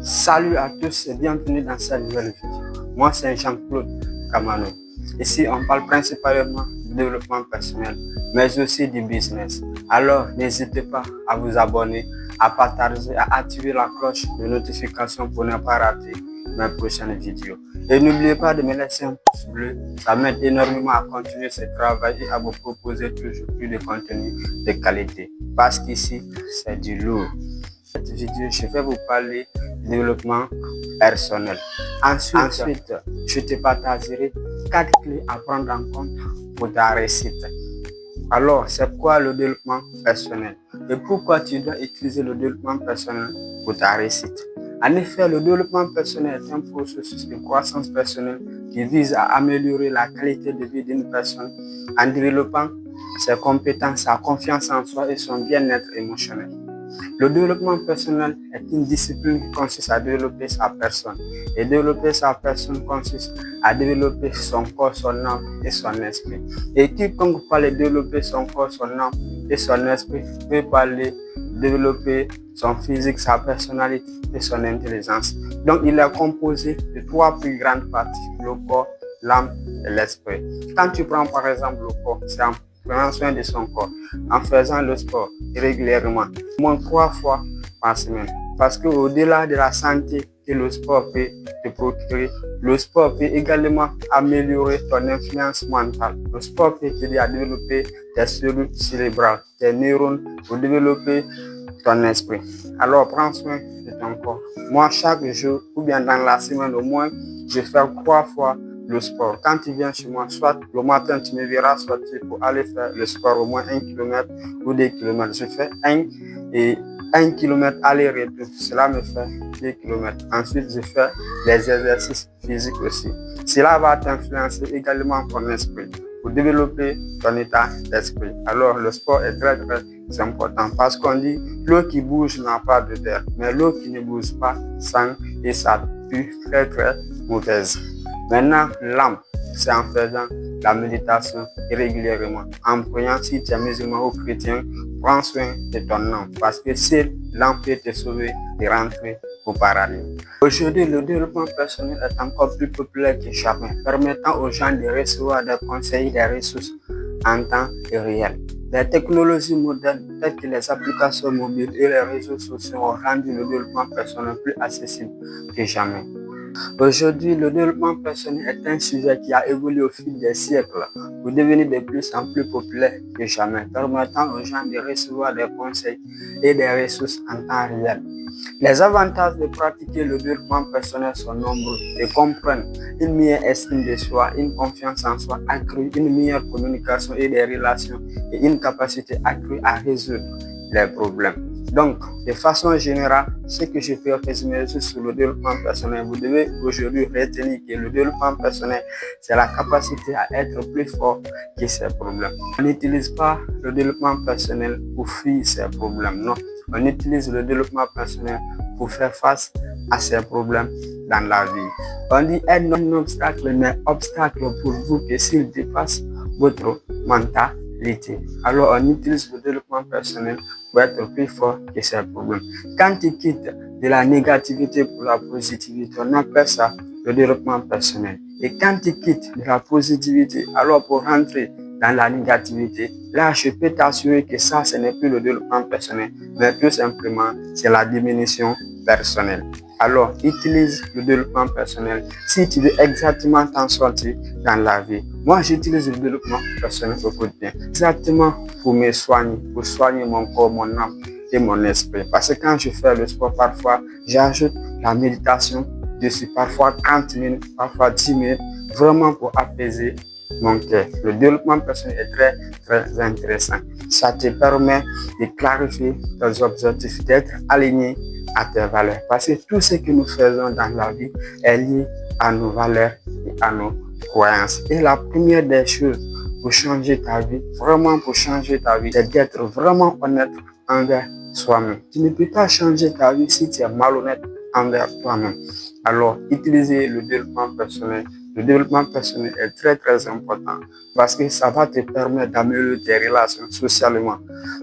Salut à tous et bienvenue dans cette nouvelle vidéo. Moi, c'est Jean-Claude Kamano. Ici, on parle principalement du développement personnel, mais aussi du business. Alors, n'hésitez pas à vous abonner, à partager, à activer la cloche de notification pour ne pas rater mes prochaines vidéos. Et n'oubliez pas de me laisser un pouce bleu, ça m'aide énormément à continuer ce travail et à vous proposer toujours plus de contenu de qualité. Parce qu'ici, c'est du lourd. Cette vidéo, je vais vous parler du développement personnel. Ensuite, je te partagerai 4 clés à prendre en compte pour ta réussite. Alors, c'est quoi le développement personnel et pourquoi tu dois utiliser le développement personnel pour ta réussite? En effet, le développement personnel est un processus de croissance personnelle qui vise à améliorer la qualité de vie d'une personne en développant ses compétences, sa confiance en soi et son bien-être émotionnel. Le développement personnel est une discipline qui consiste à développer sa personne. Et développer sa personne consiste à développer son corps, son âme et son esprit. Et quiconque parle de développer son corps, son âme et son esprit peut parler de développer son physique, sa personnalité et son intelligence. Donc, il est composé de 3 plus grandes parties, le corps, l'âme et l'esprit. Quand tu prends par exemple le corps, c'est en prenant soin de son corps, en faisant le sport régulièrement, au moins 3 fois par semaine. Parce qu'au-delà de la santé que le sport peut te procurer, le sport peut également améliorer ton influence mentale. Le sport peut t'aider à développer tes cellules cérébrales, tes neurones, pour développer ton esprit. Alors, prends soin de ton corps. Moi, chaque jour, ou bien dans la semaine au moins, je fais 3 fois le sport. Quand tu viens chez moi, soit le matin, tu me verras sortir pour aller faire le sport au moins 1 km ou 2 km. Je fais 1 km aller-retour. Cela me fait 2 km. Ensuite, je fais les exercices physiques aussi. Cela va t'influencer également ton esprit pour développer ton état d'esprit. Alors, le sport est très important parce qu'on dit l'eau qui bouge n'a pas d'odeur, mais l'eau qui ne bouge pas sent et ça pue très mauvaise. Maintenant, l'âme, c'est en faisant la méditation régulièrement. En priant, si tu es musulman ou chrétien, prends soin de ton âme parce que seul l'âme peut te sauver de rentrer au paradis. Aujourd'hui, le développement personnel est encore plus populaire que jamais, permettant aux gens de recevoir des conseils et des ressources en temps réel. Les technologies modernes telles que les applications mobiles et les réseaux sociaux ont rendu le développement personnel plus accessible que jamais. Aujourd'hui, le développement personnel est un sujet qui a évolué au fil des siècles pour devenir de plus en plus populaire que jamais, permettant aux gens de recevoir des conseils et des ressources en temps réel. Les avantages de pratiquer le développement personnel sont nombreux et comprennent une meilleure estime de soi, une confiance en soi accrue, une meilleure communication et des relations et une capacité accrue à résoudre les problèmes. Donc, de façon générale, ce que je peux résumer sur le développement personnel, vous devez aujourd'hui retenir que le développement personnel, c'est la capacité à être plus fort que ses problèmes. On n'utilise pas le développement personnel pour fuir ses problèmes, non. On utilise le développement personnel pour faire face à ses problèmes dans la vie. On dit un obstacle n'est obstacle pour vous que s'il dépasse votre mentalité. Alors on utilise le développement personnel pour être plus fort que ses problèmes. Quand tu quittes de la négativité pour la positivité, on appelle ça le développement personnel. Et quand tu quittes de la positivité, alors pour rentrer dans la négativité, là je peux t'assurer que ça, ce n'est plus le développement personnel, mais tout simplement, c'est la diminution personnelle. Alors, utilise le développement personnel si tu veux exactement t'en sortir dans la vie. Moi, j'utilise le développement personnel au quotidien, exactement pour me soigner, pour soigner mon corps, mon âme et mon esprit. Parce que quand je fais le sport, parfois, j'ajoute la méditation dessus, parfois 30 minutes, parfois 10 minutes, vraiment pour apaiser mon cœur. Le développement personnel est très intéressant. Ça te permet de clarifier tes objectifs, d'être aligné à tes valeurs. Parce que tout ce que nous faisons dans la vie est lié à nos valeurs et à nos croyances. Et la première des choses pour changer ta vie, vraiment pour changer ta vie, c'est d'être vraiment honnête envers soi-même. Tu ne peux pas changer ta vie si tu es malhonnête envers toi-même. Alors, utilisez le développement personnel Le développement personnel est très important parce que ça va te permettre d'améliorer tes relations socialement.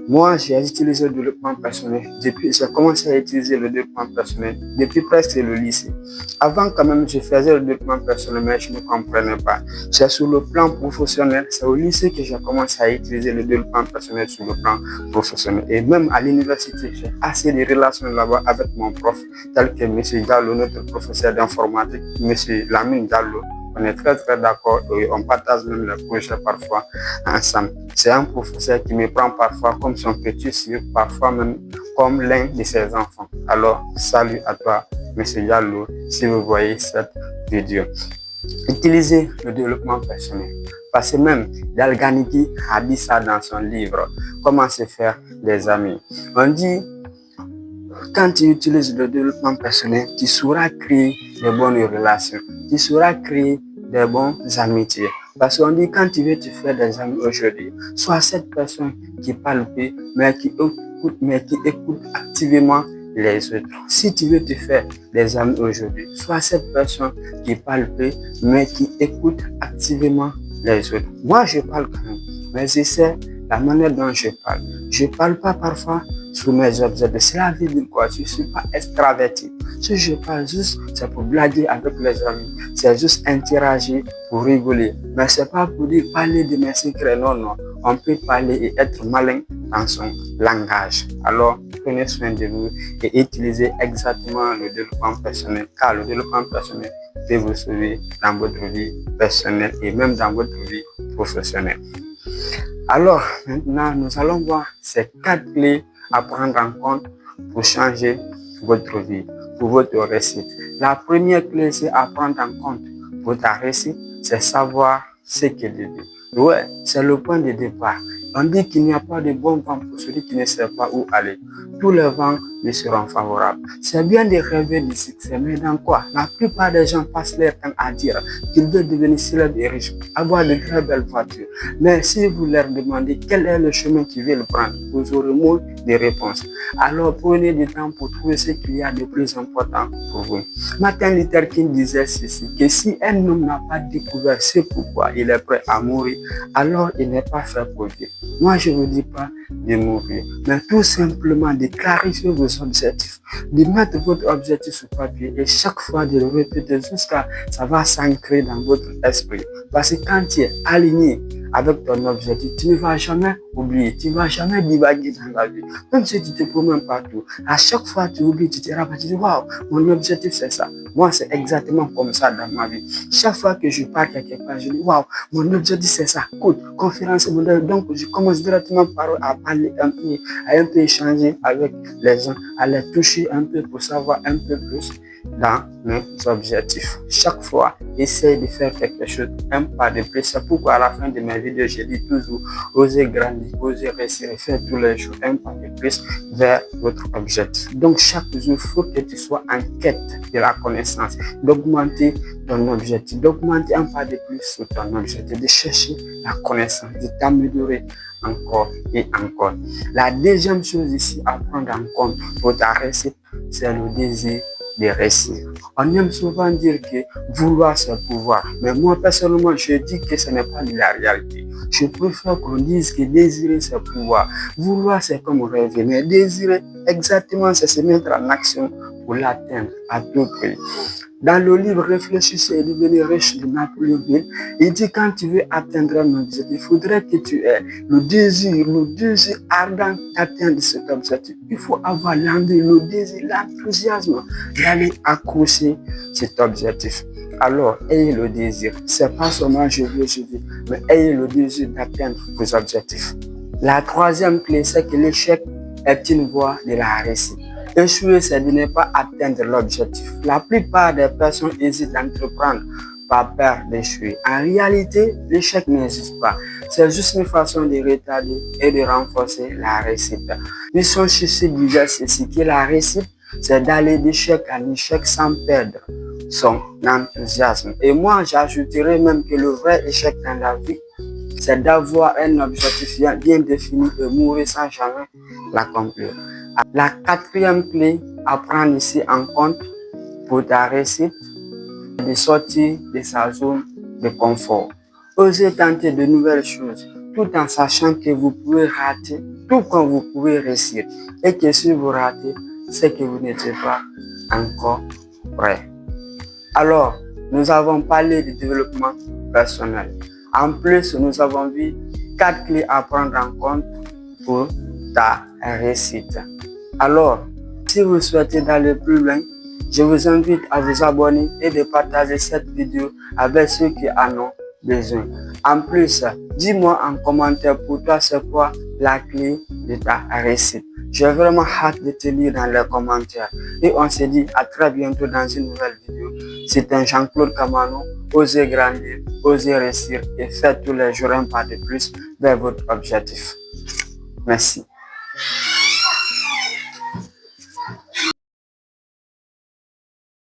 Moi, j'ai utilisé le développement personnel j'ai commencé à utiliser le développement personnel depuis presque le lycée. Avant, quand même, je faisais le développement personnel, mais je ne comprenais pas. C'est sur le plan professionnel, c'est au lycée que j'ai commencé à utiliser le développement personnel sur le plan professionnel. Et même à l'université, j'ai assez de relations là-bas avec mon prof, tel que M. Diallo, notre professeur d'informatique, M. Lamine Diallo. On est très d'accord et on partage même les projets parfois ensemble. C'est un professeur qui me prend parfois comme son petit sœur, parfois même comme l'un de ses enfants. Alors, salut à toi, M. Diallo, si vous voyez cette vidéo. Utilisez le développement personnel. Parce que même Dalganiki a dit ça dans son livre, Comment se faire des amis. On dit, quand tu utilises le développement personnel, tu sauras créer de bonnes relations. Tu sauras créer des bonnes amitiés. Parce qu'on dit, quand tu veux te faire des amis aujourd'hui, sois cette personne qui parle peu, mais qui écoute activement les autres. Si tu veux te faire des amis aujourd'hui, sois cette personne qui parle peu, mais qui écoute activement les autres. Moi, je parle quand même, mais je sais la manière dont je parle. Je ne parle pas parfois sur mes objectifs. Cela veut dire quoi? Je ne suis pas extraverti. Si je parle juste, c'est pour blaguer avec les amis. C'est juste interagir pour rigoler. Mais ce n'est pas pour dire parler de mes secrets. Non, non. On peut parler et être malin dans son langage. Alors, prenez soin de vous et utilisez exactement le développement personnel. Car le développement personnel peut vous sauver dans votre vie personnelle et même dans votre vie professionnelle. Alors, maintenant, nous allons voir ces 4 clés à prendre en compte pour changer votre vie, pour votre réussite. La première clé, c'est à prendre en compte pour ta réussite, c'est savoir ce que tu veux. Ouais, c'est le point de départ. On dit qu'il n'y a pas de bon vent pour celui qui ne sait pas où aller. Tous les vents lui seront favorables. C'est bien de rêver du succès, mais dans quoi? La plupart des gens passent leur temps à dire qu'ils veulent devenir célèbres et riches, avoir de très belles voitures. Mais si vous leur demandez quel est le chemin qu'ils veulent prendre, vous aurez moins de réponses. Alors prenez du temps pour trouver ce qu'il y a de plus important pour vous. Martin Luther King disait ceci, que si un homme n'a pas découvert ce pourquoi il est prêt à mourir, alors il n'est pas fait pour vivre. Moi, je ne vous dis pas de mourir, mais tout simplement de clarifier vos objectifs, de mettre votre objectif sur papier et chaque fois de le répéter jusqu'à ça va s'ancrer dans votre esprit. Parce que quand tu es aligné avec ton objectif, tu ne vas jamais oublier, tu ne vas jamais divaguer dans la vie. Même si tu te promènes partout, à chaque fois tu oublies, tu te rappelles, tu dis waouh, mon objectif c'est ça. Moi, c'est exactement comme ça dans ma vie. Chaque fois que je pars quelque part, je dis waouh, mon objectif c'est ça. Écoute, conférence mondiale, donc je commence directement à parler un peu, à un peu échanger avec les gens, à les toucher un peu pour savoir un peu plus dans mes objectifs. Chaque fois, essaye de faire quelque chose, un pas de plus. C'est pourquoi à la fin de mes vidéos, je dis toujours, osez grandir, osez réussir, faire tous les jours un pas de plus vers votre objectif. Donc chaque jour, il faut que tu sois en quête de la connaissance, d'augmenter ton objectif, d'augmenter un pas de plus sur ton objectif, de chercher la connaissance, de t'améliorer encore et encore. La deuxième chose ici à prendre en compte pour ta réussite, c'est le désir de réussir. On aime souvent dire que vouloir c'est pouvoir, mais moi personnellement je dis que ce n'est pas de la réalité. Je préfère qu'on dise que désirer c'est pouvoir. Vouloir c'est comme rêver, mais désirer exactement c'est se mettre en action pour l'atteindre à tout prix. Dans le livre Réfléchissez et devenir riche de Napoléon Hill, il dit quand tu veux atteindre un objectif, il faudrait que tu aies le désir ardent d'atteindre cet objectif. Il faut avoir l'envie, le désir, l'enthousiasme d'aller accrocher cet objectif. Alors, ayez le désir. C'est pas seulement je veux, mais ayez le désir d'atteindre vos objectifs. La troisième clé, c'est que l'échec est une voie de la réussite. Échouer, c'est de ne pas atteindre l'objectif. La plupart des personnes hésitent à entreprendre par peur d'échouer. En réalité, l'échec n'existe pas. C'est juste une façon de retarder et de renforcer la réussite. Mission Chichi disait ceci, que la réussite, c'est d'aller d'échec en échec sans perdre son enthousiasme. Et moi, j'ajouterais même que le vrai échec dans la vie, c'est d'avoir un objectif bien défini et mourir sans jamais l'accomplir. La quatrième clé à prendre ici en compte pour ta réussite, de sortir de sa zone de confort. Osez tenter de nouvelles choses tout en sachant que vous pouvez rater tout comme vous pouvez réussir. Et que si vous ratez, c'est que vous n'étiez pas encore prêt. Alors, nous avons parlé de développement personnel. En plus, nous avons vu 4 clés à prendre en compte pour ta réussite. Alors, si vous souhaitez aller plus loin, je vous invite à vous abonner et de partager cette vidéo avec ceux qui en ont besoin. En plus, dis-moi en commentaire pour toi c'est quoi la clé de ta réussite. J'ai vraiment hâte de te lire dans les commentaires. Et on se dit à très bientôt dans une nouvelle vidéo. C'était Jean-Claude Kamano. Osez grandir, osez réussir et faites tous les jours un pas de plus vers votre objectif. Merci.